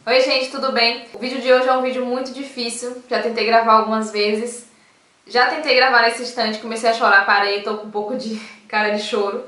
Oi gente, tudo bem? O vídeo de hoje é um vídeo muito difícil, já tentei gravar algumas vezes. Já tentei gravar nesse instante, comecei a chorar, parei, tô com um pouco de cara de choro.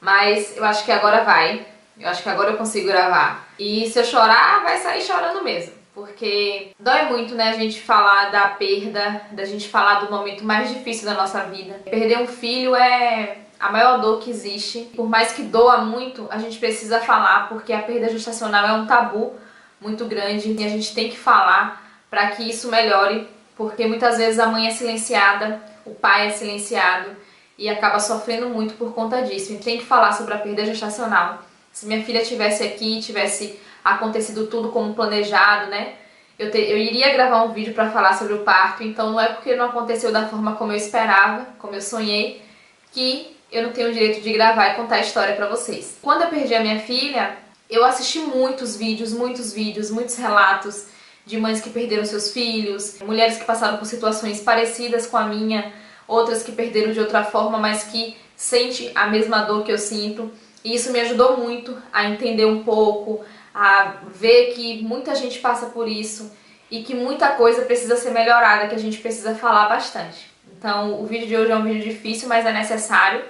Mas eu acho que agora vai, eu acho que agora eu consigo gravar. E se eu chorar, vai sair chorando mesmo. Porque dói muito, né, a gente falar da perda, da gente falar do momento mais difícil da nossa vida. Perder um filho é a maior dor que existe. Por mais que doa muito, a gente precisa falar, porque a perda gestacional é um tabu muito grande e a gente tem que falar para que isso melhore, porque muitas vezes a mãe é silenciada, o pai é silenciado e acaba sofrendo muito por conta disso. A gente tem que falar sobre a perda gestacional. Se minha filha tivesse aqui, tivesse acontecido tudo como planejado, né? Eu iria gravar um vídeo para falar sobre o parto, então não é porque não aconteceu da forma como eu esperava, como eu sonhei, que eu não tenho o direito de gravar e contar a história para vocês. Quando eu perdi a minha filha, eu assisti muitos vídeos, muitos relatos de mães que perderam seus filhos, mulheres que passaram por situações parecidas com a minha, outras que perderam de outra forma, mas que sentem a mesma dor que eu sinto. E isso me ajudou muito a entender um pouco, a ver que muita gente passa por isso e que muita coisa precisa ser melhorada, que a gente precisa falar bastante. Então o vídeo de hoje é um vídeo difícil, mas é necessário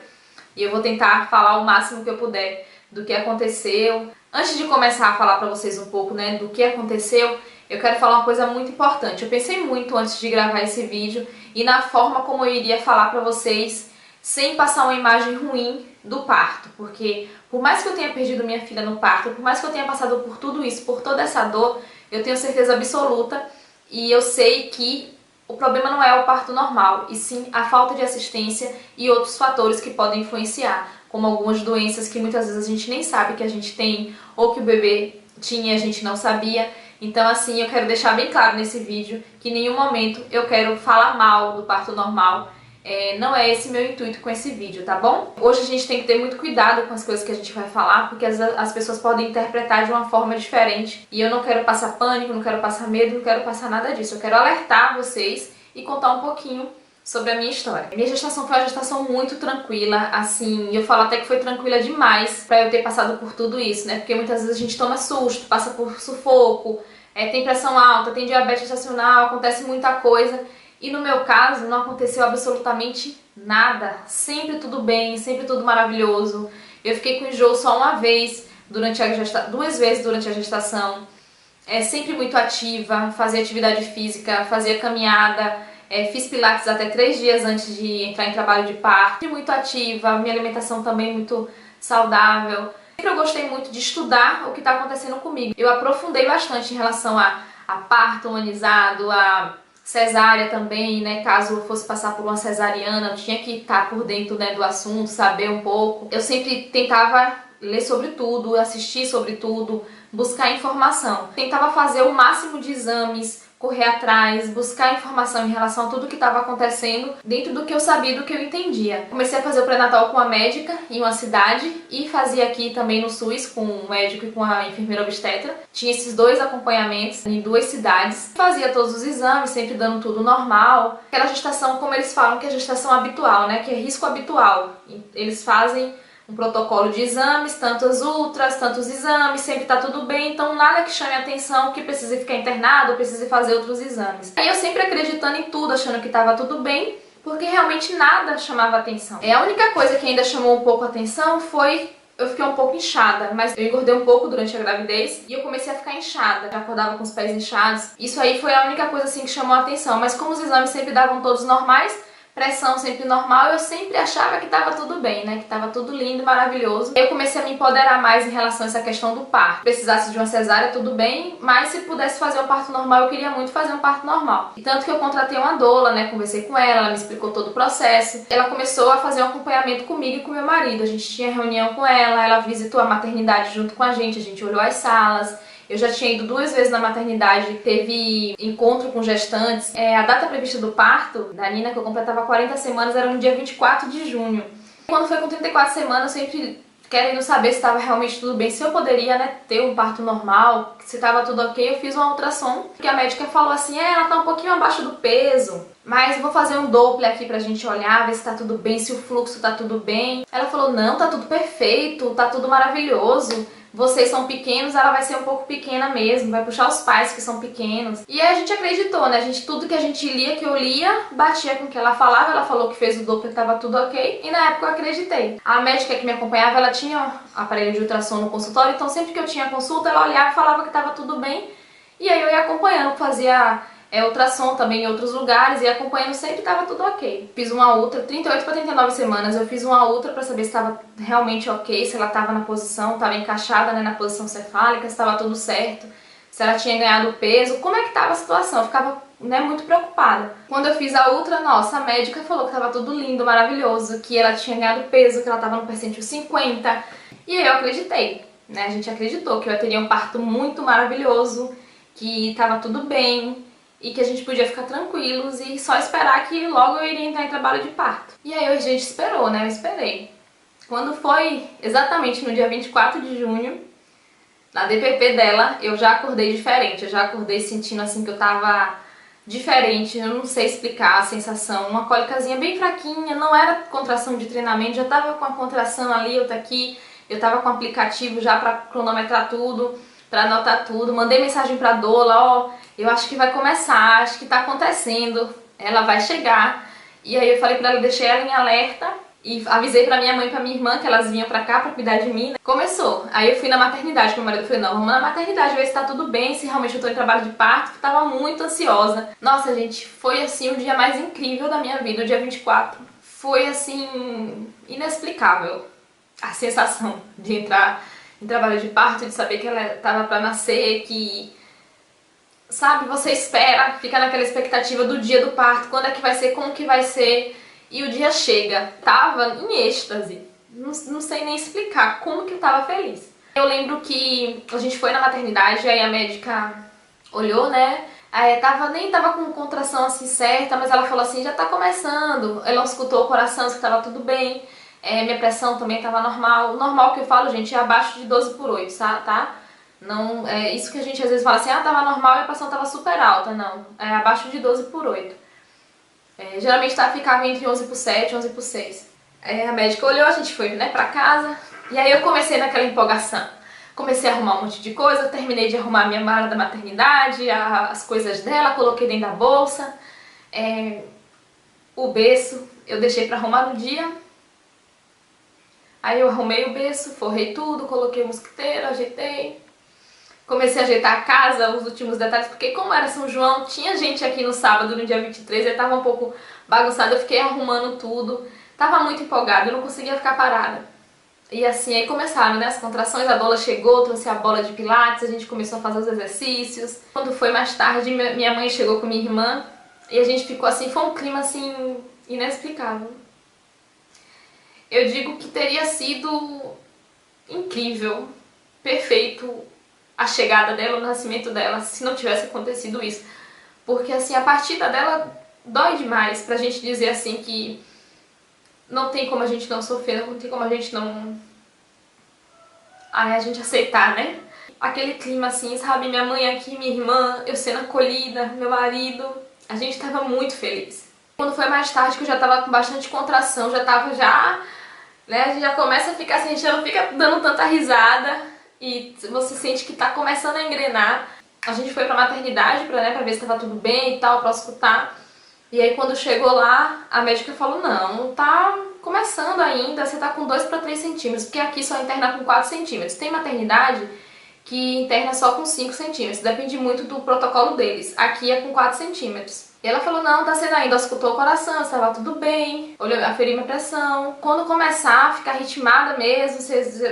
e eu vou tentar falar o máximo que eu puder do que aconteceu. Antes de começar a falar pra vocês um pouco, né, do que aconteceu, eu quero falar uma coisa muito importante. Eu pensei muito antes de gravar esse vídeo e na forma como eu iria falar pra vocês sem passar uma imagem ruim do parto, porque por mais que eu tenha perdido minha filha no parto, por mais que eu tenha passado por tudo isso, por toda essa dor, eu tenho certeza absoluta e eu sei que o problema não é o parto normal, e sim a falta de assistência e outros fatores que podem influenciar, como algumas doenças que muitas vezes a gente nem sabe que a gente tem, ou que o bebê tinha e a gente não sabia. Então assim, eu quero deixar bem claro nesse vídeo que em nenhum momento eu quero falar mal do parto normal. Não é esse meu intuito com esse vídeo, tá bom? Hoje a gente tem que ter muito cuidado com as coisas que a gente vai falar, porque as pessoas podem interpretar de uma forma diferente. E eu não quero passar pânico, não quero passar medo, não quero passar nada disso. Eu quero alertar vocês e contar um pouquinho sobre a minha história. Minha gestação foi uma gestação muito tranquila, assim, eu falo até que foi tranquila demais pra eu ter passado por tudo isso, né? Porque muitas vezes a gente toma susto, passa por sufoco, tem pressão alta, tem diabetes gestacional, acontece muita coisa. E no meu caso não aconteceu absolutamente nada, sempre tudo bem, sempre tudo maravilhoso. Eu fiquei com enjoo só uma vez, duas vezes durante a gestação. Sempre muito ativa, fazia atividade física, fazia caminhada, fiz pilates até 3 dias antes de entrar em trabalho de parto. Muito ativa, minha alimentação também muito saudável. Sempre eu gostei muito de estudar o que está acontecendo comigo. Eu aprofundei bastante em relação a parto humanizado, a cesárea também, né? Caso eu fosse passar por uma cesariana, eu tinha que estar por dentro, né, do assunto, saber um pouco. Eu sempre tentava ler sobre tudo, assistir sobre tudo, buscar informação. Tentava fazer o máximo de exames, correr atrás, buscar informação em relação a tudo que estava acontecendo dentro do que eu sabia, do que eu entendia. Comecei a fazer o pré-natal com uma médica em uma cidade e fazia aqui também no SUS com um médico e com a enfermeira obstetra. Tinha esses 2 acompanhamentos em 2 cidades. Fazia todos os exames, sempre dando tudo normal. Aquela gestação, como eles falam, que é gestação habitual, né? Que é risco habitual. Eles fazem um protocolo de exames, tantos ultras, tantos exames, sempre tá tudo bem, então nada que chame a atenção, que precise ficar internado ou precise fazer outros exames. Aí eu sempre acreditando em tudo, achando que tava tudo bem, porque realmente nada chamava atenção. A única coisa que ainda chamou um pouco a atenção foi eu fiquei um pouco inchada, mas eu engordei um pouco durante a gravidez e eu comecei a ficar inchada, já acordava com os pés inchados. Isso aí foi a única coisa assim que chamou a atenção, mas como os exames sempre davam todos normais, pressão sempre normal, eu sempre achava que estava tudo bem, né? Que estava tudo lindo, maravilhoso. Eu comecei a me empoderar mais em relação a essa questão do parto. Se precisasse de uma cesárea, tudo bem, mas se pudesse fazer um parto normal, eu queria muito fazer um parto normal. E tanto que eu contratei uma doula, né? Conversei com ela me explicou todo o processo. Ela começou a fazer um acompanhamento comigo e com meu marido. A gente tinha reunião com ela visitou a maternidade junto com a gente olhou as salas. Eu já tinha ido 2 vezes na maternidade, teve encontro com gestantes. A data prevista do parto da Nina, que eu completava 40 semanas, era no dia 24 de junho. Quando foi com 34 semanas, eu sempre querendo saber se estava realmente tudo bem, se eu poderia, né, ter um parto normal, se estava tudo ok. Eu fiz uma ultrassom, porque a médica falou assim, ela tá um pouquinho abaixo do peso, mas eu vou fazer um Doppler aqui pra gente olhar, ver se tá tudo bem, se o fluxo tá tudo bem. Ela falou, não, tá tudo perfeito, tá tudo maravilhoso. vocês são pequenos, ela vai ser um pouco pequena mesmo, vai puxar os pais que são pequenos. E aí a gente acreditou, né? Tudo que a gente lia, que eu lia, batia com o que ela falava. Ela falou que fez o Doppler, tava tudo ok. E na época eu acreditei. A médica que me acompanhava, ela tinha aparelho de ultrassom no consultório, então sempre que eu tinha consulta, ela olhava e falava que tava tudo bem. E aí eu ia acompanhando, fazia ultrassom também em outros lugares, e acompanhando sempre, tava tudo ok. Fiz uma ultra, 38 para 39 semanas, eu fiz uma ultra para saber se estava realmente ok, se ela estava na posição, estava encaixada, né, na posição cefálica, se estava tudo certo, se ela tinha ganhado peso, como é que estava a situação. Eu ficava, né, muito preocupada. Quando eu fiz a ultra, nossa, a médica falou que estava tudo lindo, maravilhoso, que ela tinha ganhado peso, que ela estava no percentil 50, e aí eu acreditei, né, a gente acreditou que eu teria um parto muito maravilhoso, que estava tudo bem, e que a gente podia ficar tranquilos e só esperar que logo eu iria entrar em trabalho de parto. E aí a gente esperou, né? Eu esperei. Quando foi exatamente no dia 24 de junho, na DPP dela, eu já acordei diferente. Eu já acordei sentindo assim que eu tava diferente, eu não sei explicar a sensação. Uma cólicazinha bem fraquinha, não era contração de treinamento, já tava com a contração ali, outra aqui. Eu tava com o aplicativo já pra cronometrar tudo, pra anotar tudo. Mandei mensagem pra doula, ó, eu acho que vai começar, acho que tá acontecendo, ela vai chegar. E aí eu falei pra ela, deixei ela em alerta e avisei pra minha mãe e pra minha irmã que elas vinham pra cá pra cuidar de mim, né? Começou. Aí eu fui na maternidade com meu marido, falei, não, vamos na maternidade ver se tá tudo bem, se realmente eu tô em trabalho de parto. Tava muito ansiosa. Nossa, gente, foi assim o dia mais incrível da minha vida, o dia 24. Foi assim, inexplicável a sensação de entrar em trabalho de parto, de saber que ela tava pra nascer, que... Sabe, você espera, fica naquela expectativa do dia do parto, quando é que vai ser, como que vai ser, e o dia chega. Tava em êxtase, não sei nem explicar como que eu tava feliz. Eu lembro que a gente foi na maternidade, aí a médica olhou, né, aí nem tava com contração assim certa, mas ela falou assim, já tá começando. Ela escutou o coração, que tava tudo bem, minha pressão também tava normal. O normal que eu falo, gente, é abaixo de 12/8, tá? Não, é isso que a gente às vezes fala assim, ah, tava normal e a pressão tava super alta. Não, é abaixo de 12/8. Geralmente ficava entre 11/7 e 11/6. A médica olhou, a gente foi, né, pra casa, e aí eu comecei naquela empolgação. Comecei a arrumar um monte de coisa, terminei de arrumar minha mala da maternidade, as coisas dela, coloquei dentro da bolsa. O berço eu deixei pra arrumar no dia. Aí eu arrumei o berço, forrei tudo, coloquei o mosquiteiro, ajeitei. Comecei a ajeitar a casa, os últimos detalhes, porque como era São João, tinha gente aqui no sábado, no dia 23, eu tava um pouco bagunçada, eu fiquei arrumando tudo, tava muito empolgada, eu não conseguia ficar parada. E assim, aí começaram, né, as contrações, a doula chegou, trouxe a bola de pilates, a gente começou a fazer os exercícios. Quando foi mais tarde, minha mãe chegou com minha irmã, e a gente ficou assim, foi um clima assim, inexplicável. Eu digo que teria sido incrível, perfeito, a chegada dela, o nascimento dela, se não tivesse acontecido isso. Porque assim, a partida dela dói demais pra gente dizer assim que não tem como a gente não sofrer, não tem como a gente não... a gente aceitar, né? Aquele clima assim, sabe, minha mãe aqui, minha irmã, eu sendo acolhida, meu marido, a gente tava muito feliz. Quando foi mais tarde, que eu já tava com bastante contração, né, a gente já começa a ficar assim, a gente já não fica dando tanta risada, e você sente que tá começando a engrenar. A gente foi pra maternidade pra ver se tava tudo bem e tal, pra escutar. E aí quando chegou lá, a médica falou, não tá começando ainda, você tá com 2 para 3 centímetros, porque aqui só interna com 4 centímetros. Tem maternidade que interna só com 5 centímetros, depende muito do protocolo deles. Aqui é com 4 centímetros. E ela falou, não, tá sendo ainda, escutou o coração, estava tudo bem, olhou, aferiu minha pressão. Quando começar a ficar ritmada mesmo,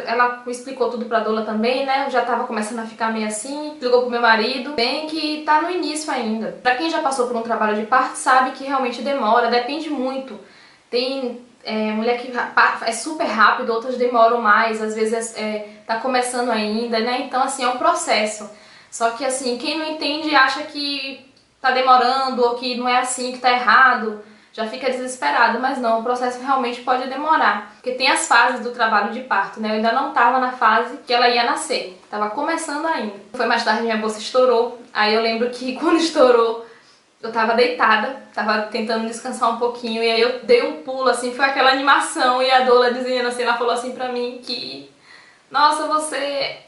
ela explicou tudo pra doula também, né, eu já tava começando a ficar meio assim, explicou pro meu marido, bem que tá no início ainda. Pra quem já passou por um trabalho de parto, sabe que realmente demora, depende muito. Tem mulher que é super rápido, outras demoram mais, às vezes tá começando ainda, né, então assim, é um processo. Só que assim, quem não entende acha que tá demorando ou que não é assim, que tá errado, já fica desesperado, mas não, o processo realmente pode demorar, porque tem as fases do trabalho de parto, né, eu ainda não tava na fase que ela ia nascer, tava começando ainda. Foi mais tarde, minha bolsa estourou, aí eu lembro que quando estourou, eu tava deitada, tava tentando descansar um pouquinho, e aí eu dei um pulo, assim, foi aquela animação, e a doula dizendo assim, ela falou assim pra mim que, nossa, você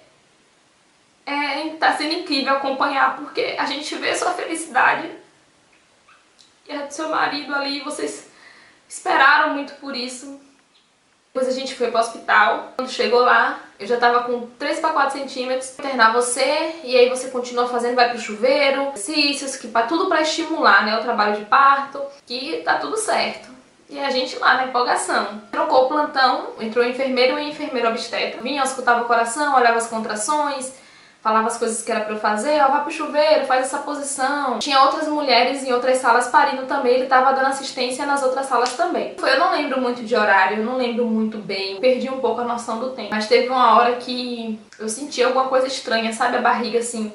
Tá sendo incrível acompanhar, porque a gente vê sua felicidade e a do seu marido ali, vocês esperaram muito por isso. Depois a gente foi pro hospital. Quando chegou lá, eu já tava com 3 para 4 centímetros. Internar você, e aí você continua fazendo, vai pro chuveiro, exercícios, que tudo pra estimular, né, o trabalho de parto, que tá tudo certo. E a gente lá na empolgação. Trocou o plantão, entrou o enfermeiro e enfermeiro obstetra. Vinha, escutava o coração, olhava as contrações, falava as coisas que era pra eu fazer, ó, vai pro chuveiro, faz essa posição. Tinha outras mulheres em outras salas parindo também, ele tava dando assistência nas outras salas também. Eu não lembro muito de horário, eu não lembro muito bem, perdi um pouco a noção do tempo. Mas teve uma hora que eu senti alguma coisa estranha, sabe, a barriga assim,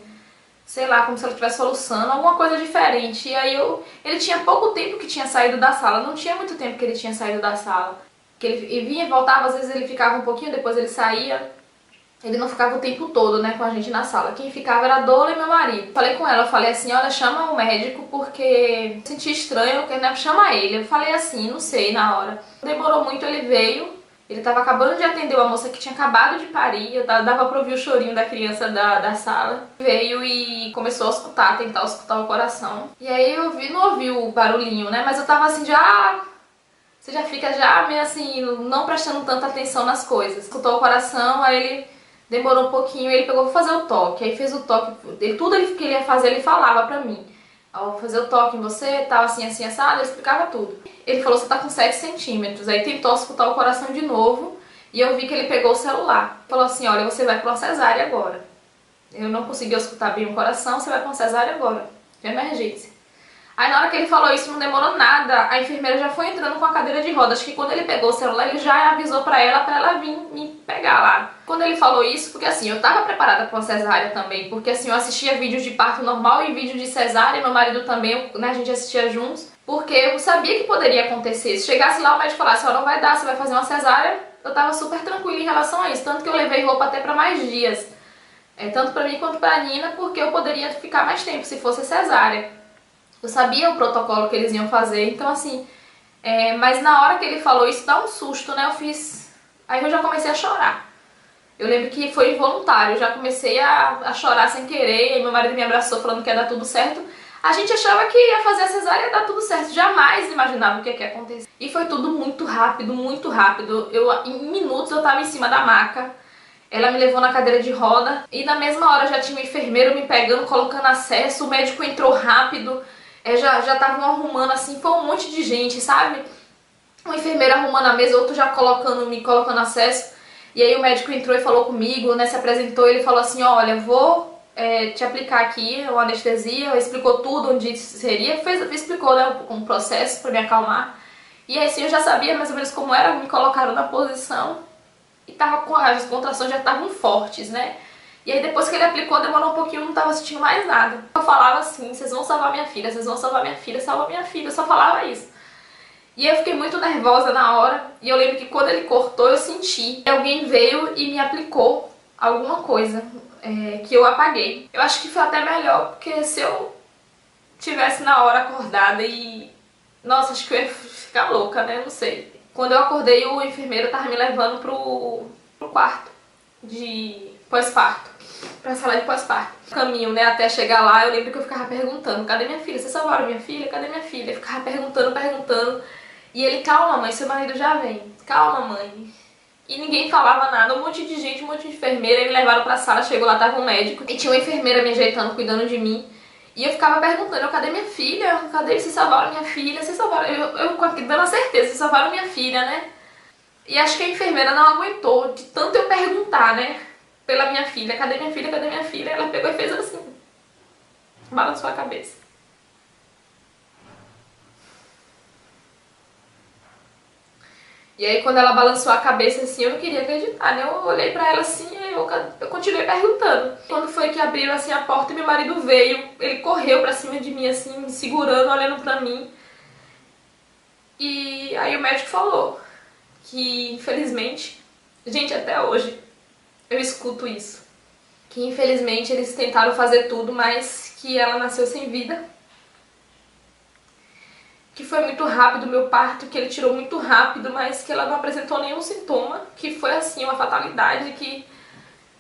sei lá, como se ela estivesse soluçando, alguma coisa diferente. E aí ele tinha pouco tempo que tinha saído da sala, não tinha muito tempo que ele tinha saído da sala. Que ele vinha e voltava, às vezes ele ficava um pouquinho, depois ele saía. Ele não ficava o tempo todo, né, com a gente na sala. Quem ficava era a Dola e meu marido. Falei com ela, eu falei assim, olha, chama o médico porque senti estranho, né, chama ele. Eu falei assim, não sei, na hora. Demorou muito, ele veio. Ele tava acabando de atender uma moça que tinha acabado de parir. Dava pra ouvir o chorinho da criança da sala. Veio e começou a escutar, tentar escutar o coração. E aí eu não ouvi o barulhinho, né, mas eu tava assim, já... Você já fica já meio assim, não prestando tanta atenção nas coisas. Escutou o coração, aí ele... Demorou um pouquinho, ele pegou pra fazer o toque. Aí fez o toque, tudo que ele ia fazer, ele falava pra mim. Ó, vou fazer o toque em você, tal, assim, assim, assado, ele explicava tudo. Ele falou, você tá com 7 centímetros. Aí tentou escutar o coração de novo e eu vi que ele pegou o celular. Falou assim, olha, você vai pra uma cesárea agora. Eu não consegui escutar bem o coração, você vai pra uma cesárea agora, de emergência. Aí na hora que ele falou isso, não demorou nada, a enfermeira já foi entrando com a cadeira de rodas. Acho que quando ele pegou o celular, ele já avisou pra ela vir me pegar lá. Quando ele falou isso, porque assim, eu tava preparada pra uma cesárea também, porque assim, eu assistia vídeos de parto normal e vídeos de cesárea, meu marido também, né, a gente assistia juntos, porque eu sabia que poderia acontecer. Se chegasse lá, o médico falasse, ó, não vai dar, você vai fazer uma cesárea, eu tava super tranquila em relação a isso, tanto que eu levei roupa até pra mais dias, tanto pra mim quanto pra Nina, porque eu poderia ficar mais tempo se fosse cesárea. Eu sabia o protocolo que eles iam fazer, então assim, mas na hora que ele falou isso, dá um susto, né, aí eu já comecei a chorar. Eu lembro que foi involuntário, eu já comecei a chorar sem querer, e meu marido me abraçou falando que ia dar tudo certo. A gente achava que ia fazer a cesárea e ia dar tudo certo, jamais imaginava o que ia acontecer. E foi tudo muito rápido, muito rápido. Em minutos eu tava em cima da maca, ela me levou na cadeira de roda, e na mesma hora já tinha um enfermeiro me pegando, colocando acesso, o médico entrou rápido, já estavam arrumando assim, foi um monte de gente, sabe? Um enfermeiro arrumando a mesa, outro já me colocando acesso. E aí o médico entrou e falou comigo, né, se apresentou, ele falou assim, olha, vou te aplicar aqui uma anestesia, explicou tudo onde seria, explicou, né, um processo para me acalmar. E aí assim, eu já sabia mais ou menos como era, me colocaram na posição e as contrações já estavam fortes, né. E aí depois que ele aplicou, demorou um pouquinho, eu não tava sentindo mais nada. Eu falava assim, vocês vão salvar minha filha, vocês vão salvar minha filha, salva minha filha, eu só falava isso. E eu fiquei muito nervosa na hora, e eu lembro que quando ele cortou eu senti. Alguém veio e me aplicou alguma coisa que eu apaguei. Eu acho que foi até melhor, porque se eu tivesse na hora acordada e... Nossa, acho que eu ia ficar louca, né? Não sei. Quando eu acordei, o enfermeiro tava me levando pro quarto de pós-parto, pra sala de pós-parto. No caminho, né, até chegar lá, eu lembro que eu ficava perguntando, cadê minha filha? Vocês salvaram minha filha? Cadê minha filha? Eu ficava perguntando. E ele, calma mãe, seu marido já vem. Calma mãe. E ninguém falava nada, um monte de gente, um monte de enfermeira. Me levaram pra sala, chegou lá, tava um médico. E tinha uma enfermeira me ajeitando, cuidando de mim. E eu ficava perguntando, cadê minha filha? Cadê? Vocês salvaram minha filha? Vocês salvaram... Eu dando a certeza, vocês salvaram minha filha, né? E acho que a enfermeira não aguentou de tanto eu perguntar, né? Pela minha filha, cadê minha filha? Cadê minha filha? Ela pegou e fez assim. Balançou a cabeça. E aí quando ela balançou a cabeça assim, eu não queria acreditar, né? Eu olhei pra ela assim e eu continuei perguntando. Quando foi que abriram assim a porta e meu marido veio, ele correu pra cima de mim assim, me segurando, olhando pra mim. E aí o médico falou que infelizmente, gente, até hoje eu escuto isso. Que infelizmente eles tentaram fazer tudo, mas que ela nasceu sem vida. Que foi muito rápido o meu parto, que ele tirou muito rápido, mas que ela não apresentou nenhum sintoma, que foi assim, uma fatalidade, que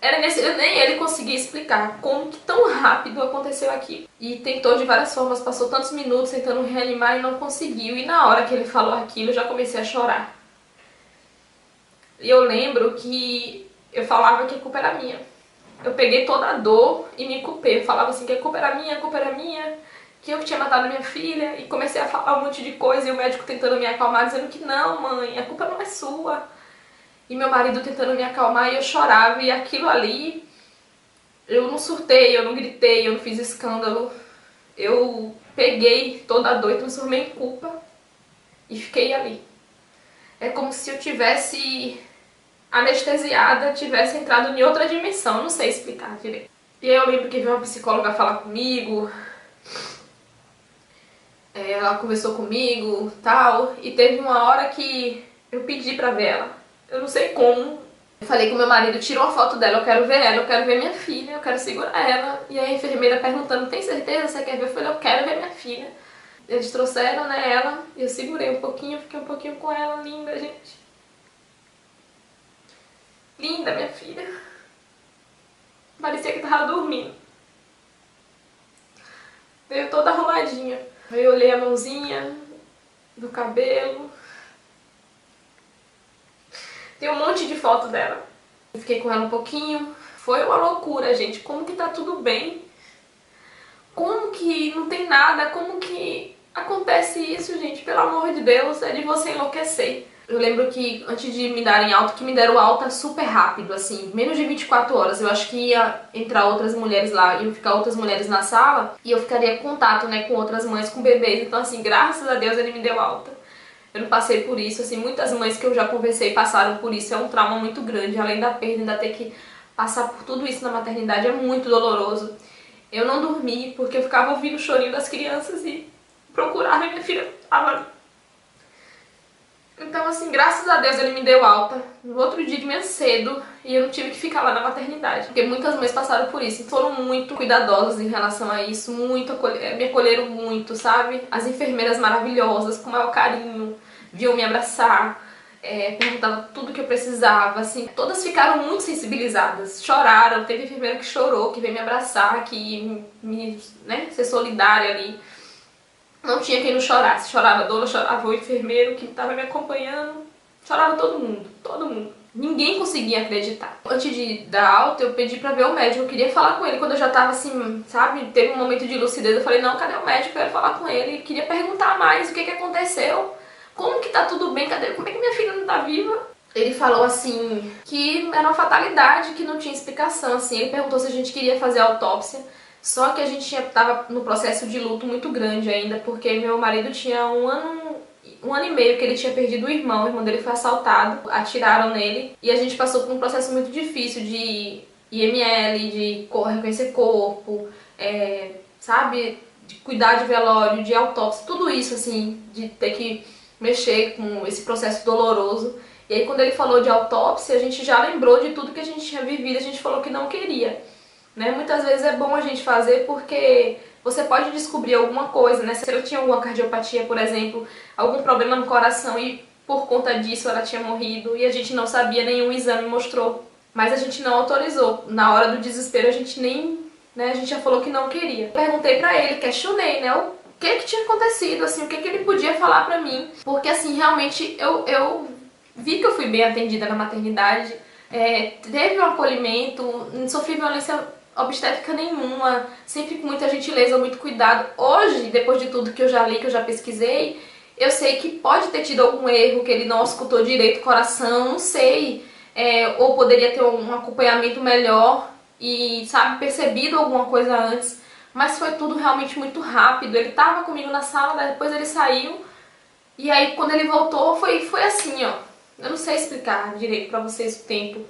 Nem ele conseguia explicar como que tão rápido aconteceu aquilo. E tentou de várias formas, passou tantos minutos tentando reanimar e não conseguiu. E na hora que ele falou aquilo, eu já comecei a chorar. E eu lembro que eu falava que a culpa era minha. Eu peguei toda a dor e me culpei. Eu falava assim que a culpa era minha, a culpa era minha, que eu tinha matado minha filha. E comecei a falar um monte de coisa e o médico tentando me acalmar, dizendo que não, mãe, a culpa não é sua. E meu marido tentando me acalmar e eu chorava. E aquilo ali, eu não surtei, eu não gritei, eu não fiz escândalo. Eu peguei toda a dor e transformei em culpa e fiquei ali. É como se eu tivesse anestesiada, tivesse entrado em outra dimensão, não sei explicar direito. E aí eu lembro que veio uma psicóloga falar comigo, ela conversou comigo, tal, e teve uma hora que eu pedi pra ver ela. Eu não sei como. Eu falei com meu marido, tira uma foto dela, eu quero ver ela, eu quero ver minha filha, eu quero segurar ela. E a enfermeira perguntando, tem certeza que você quer ver? Eu falei, eu quero ver minha filha. Eles trouxeram, né, ela, e eu segurei um pouquinho, fiquei um pouquinho com ela, linda, gente. Linda, minha filha. Parecia que tava dormindo. Veio toda arrumadinha. Aí eu olhei a mãozinha do cabelo. Tem um monte de foto dela. Eu fiquei com ela um pouquinho. Foi uma loucura, gente. Como que tá tudo bem? Como que não tem nada? Como que acontece isso, gente? Pelo amor de Deus, é de você enlouquecer. Eu lembro que antes de me darem alta, que me deram alta super rápido, assim, menos de 24 horas. Eu acho que ia entrar outras mulheres lá, iam ficar outras mulheres na sala e eu ficaria em contato, né, com outras mães, com bebês. Então, assim, graças a Deus ele me deu alta. Eu não passei por isso, assim, muitas mães que eu já conversei passaram por isso. É um trauma muito grande, além da perda, ainda ter que passar por tudo isso na maternidade é muito doloroso. Eu não dormi porque eu ficava ouvindo o chorinho das crianças e procurava e minha filha estava ali. Então, assim, graças a Deus ele me deu alta no outro dia de manhã cedo e eu não tive que ficar lá na maternidade. Porque muitas mães passaram por isso e foram muito cuidadosas em relação a isso, me acolheram muito, sabe? As enfermeiras maravilhosas, com o maior carinho, vinham me abraçar, perguntavam tudo que eu precisava, assim. Todas ficaram muito sensibilizadas, choraram, teve enfermeira que chorou, que veio me abraçar, que né, ser solidária ali. Não tinha quem não chorasse. Chorava a dona, chorava o enfermeiro que estava me acompanhando. Chorava todo mundo, todo mundo. Ninguém conseguia acreditar. Antes de dar alta, eu pedi pra ver o médico. Eu queria falar com ele quando eu já tava assim, sabe? Teve um momento de lucidez. Eu falei, não, cadê o médico? Eu quero falar com ele. Eu queria perguntar mais o que aconteceu. Como que tá tudo bem? Cadê? Como é que minha filha não tá viva? Ele falou assim, que era uma fatalidade, que não tinha explicação, assim. Ele perguntou se a gente queria fazer autópsia. Só que a gente tava no processo de luto muito grande ainda, porque meu marido tinha um ano e meio que ele tinha perdido o irmão dele foi assaltado, atiraram nele, e a gente passou por um processo muito difícil de IML, de reconhecer corpo, sabe, de cuidar de velório, de autópsia, tudo isso, assim, de ter que mexer com esse processo doloroso. E aí quando ele falou de autópsia, a gente já lembrou de tudo que a gente tinha vivido, a gente falou que não queria. Né? Muitas vezes é bom a gente fazer porque você pode descobrir alguma coisa, né? Se ela tinha alguma cardiopatia, por exemplo, algum problema no coração e por conta disso ela tinha morrido e a gente não sabia, nenhum exame mostrou, mas a gente não autorizou. Na hora do desespero a gente nem, né, a gente já falou que não queria. Perguntei pra ele, questionei, né, o que tinha acontecido, assim, o que ele podia falar pra mim, porque assim, realmente eu vi que eu fui bem atendida na maternidade, teve um acolhimento, não sofri violência obstétrica nenhuma, sempre com muita gentileza, muito cuidado. Hoje, depois de tudo que eu já li, que eu já pesquisei, eu sei que pode ter tido algum erro, que ele não escutou direito o coração, não sei, ou poderia ter um acompanhamento melhor e, sabe, percebido alguma coisa antes, mas foi tudo realmente muito rápido. Ele tava comigo na sala, depois ele saiu, e aí quando ele voltou foi assim, ó, eu não sei explicar direito pra vocês o tempo.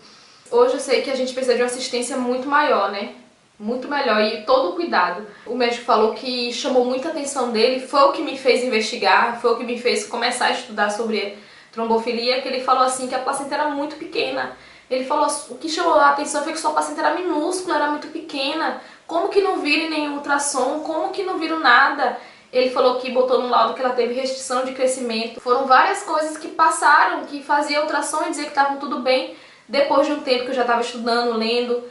Hoje eu sei que a gente precisa de uma assistência muito maior, né? Muito melhor e todo o cuidado. O médico falou que chamou muita atenção dele, foi o que me fez investigar, foi o que me fez começar a estudar sobre trombofilia, que ele falou assim que a placenta era muito pequena. Ele falou, o que chamou a atenção foi que sua placenta era minúscula, era muito pequena. Como que não viram nenhum ultrassom? Como que não viram nada? Ele falou que botou no laudo que ela teve restrição de crescimento. Foram várias coisas que passaram, que fazia ultrassom e dizia que estavam tudo bem. Depois de um tempo que eu já estava estudando, lendo,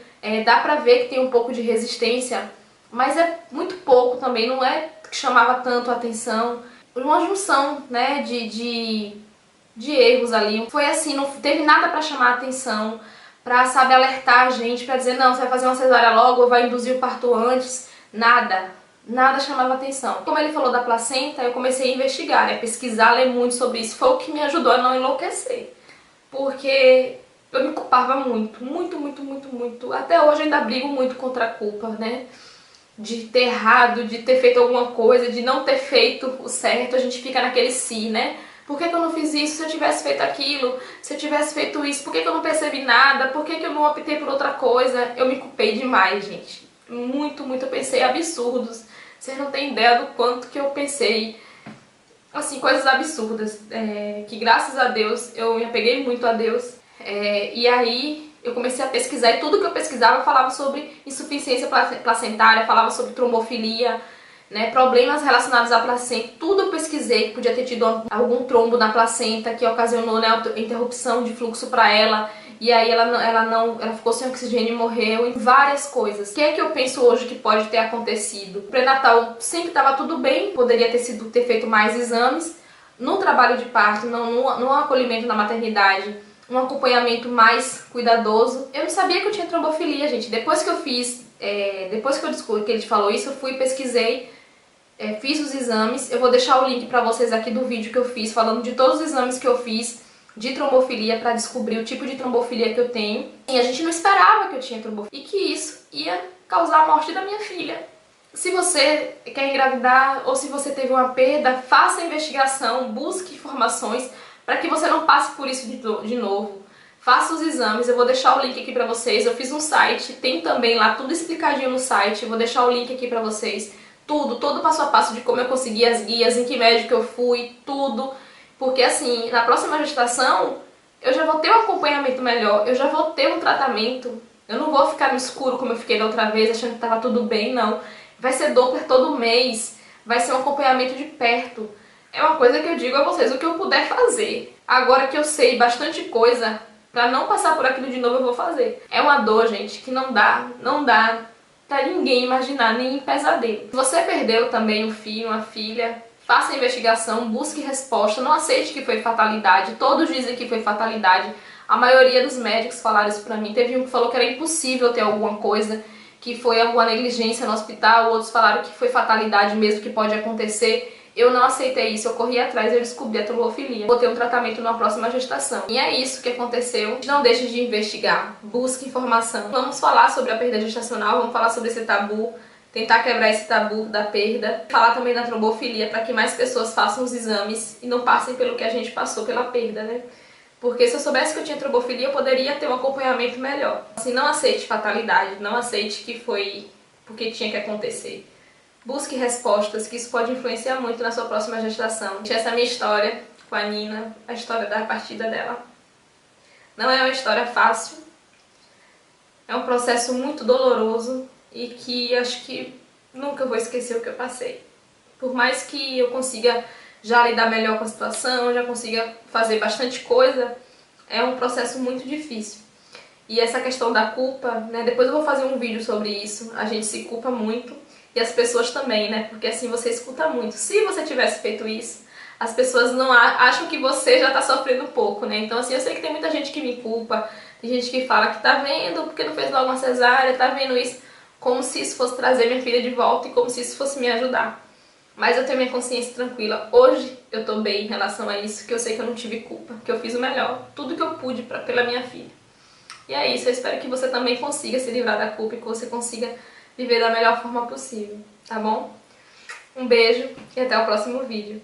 dá pra ver que tem um pouco de resistência, mas é muito pouco também, não é que chamava tanto a atenção. Uma junção, né, de erros ali. Foi assim, não teve nada pra chamar a atenção, pra, sabe, alertar a gente, pra dizer, não, você vai fazer uma cesárea logo ou vai induzir o parto antes. Nada. Nada chamava atenção. Como ele falou da placenta, eu comecei a investigar, né, pesquisar, ler muito sobre isso. Foi o que me ajudou a não enlouquecer. Porque eu me culpava muito, muito. Até hoje eu ainda brigo muito contra a culpa, né? De ter errado, de ter feito alguma coisa, de não ter feito o certo, a gente fica naquele si, né? Por que eu não fiz isso? Se eu tivesse feito aquilo, se eu tivesse feito isso, por que eu não percebi nada? Por que eu não optei por outra coisa? Eu me culpei demais, gente. Muito, eu pensei absurdos. Vocês não têm ideia do quanto que eu pensei, assim, coisas absurdas. Que graças a Deus, eu me apeguei muito a Deus. E aí eu comecei a pesquisar e tudo que eu pesquisava falava sobre insuficiência placentária, falava sobre trombofilia, né, problemas relacionados à placenta. Tudo eu pesquisei que podia ter tido algum trombo na placenta que ocasionou, né, interrupção de fluxo para ela. E aí ela ficou sem oxigênio e morreu, e várias coisas. O que é que eu penso hoje que pode ter acontecido? O pré-natal sempre estava tudo bem, poderia ter feito mais exames. No trabalho de parto, no acolhimento na maternidade, um acompanhamento mais cuidadoso. Eu não sabia que eu tinha trombofilia, gente. Depois que eu depois que eu descobri que ele falou isso, eu fui, pesquisei, fiz os exames. Eu vou deixar o link pra vocês aqui do vídeo que eu fiz, falando de todos os exames que eu fiz de trombofilia pra descobrir o tipo de trombofilia que eu tenho. E a gente não esperava que eu tinha trombofilia e que isso ia causar a morte da minha filha. Se você quer engravidar ou se você teve uma perda, faça a investigação, busque informações para que você não passe por isso de novo. Faça os exames, eu vou deixar o link aqui pra vocês. Eu fiz um site, tem também lá tudo explicadinho no site. Eu vou deixar o link aqui pra vocês. Tudo, todo passo a passo de como eu consegui as guias, em que médico eu fui, tudo. Porque assim, na próxima gestação, eu já vou ter um acompanhamento melhor, eu já vou ter um tratamento. Eu não vou ficar no escuro como eu fiquei da outra vez, achando que tava tudo bem, não. Vai ser Doppler todo mês, vai ser um acompanhamento de perto. É uma coisa que eu digo a vocês, o que eu puder fazer. Agora que eu sei bastante coisa, pra não passar por aquilo de novo, eu vou fazer. É uma dor, gente, que não dá pra ninguém imaginar, nem em pesadelo. Se você perdeu também um filho, uma filha, faça a investigação, busque resposta, não aceite que foi fatalidade. Todos dizem que foi fatalidade. A maioria dos médicos falaram isso pra mim. Teve um que falou que era impossível ter alguma coisa, que foi alguma negligência no hospital, outros falaram que foi fatalidade mesmo, que pode acontecer. Eu não aceitei isso, eu corri atrás e eu descobri a trombofilia. Vou ter um tratamento numa próxima gestação. E é isso que aconteceu. Não deixe de investigar, busque informação. Vamos falar sobre a perda gestacional, vamos falar sobre esse tabu, tentar quebrar esse tabu da perda. Falar também da trombofilia para que mais pessoas façam os exames e não passem pelo que a gente passou pela perda, né? Porque se eu soubesse que eu tinha trombofilia, eu poderia ter um acompanhamento melhor. Assim, não aceite fatalidade, não aceite que foi porque tinha que acontecer. Busque respostas, que isso pode influenciar muito na sua próxima gestação. Essa é a minha história com a Nina, a história da partida dela. Não é uma história fácil, é um processo muito doloroso e que acho que nunca vou esquecer o que eu passei. Por mais que eu consiga já lidar melhor com a situação, já consiga fazer bastante coisa, é um processo muito difícil. E essa questão da culpa, né, depois eu vou fazer um vídeo sobre isso, a gente se culpa muito. E as pessoas também, né? Porque assim você escuta muito. Se você tivesse feito isso, as pessoas não acham que você já tá sofrendo um pouco, né? Então assim, eu sei que tem muita gente que me culpa, tem gente que fala que tá vendo porque não fez logo uma cesárea, tá vendo isso, como se isso fosse trazer minha filha de volta e como se isso fosse me ajudar. Mas eu tenho minha consciência tranquila. Hoje eu tô bem em relação a isso, que eu sei que eu não tive culpa, que eu fiz o melhor, tudo que eu pude pela minha filha. E é isso, eu espero que você também consiga se livrar da culpa e que você consiga viver da melhor forma possível, tá bom? Um beijo e até o próximo vídeo.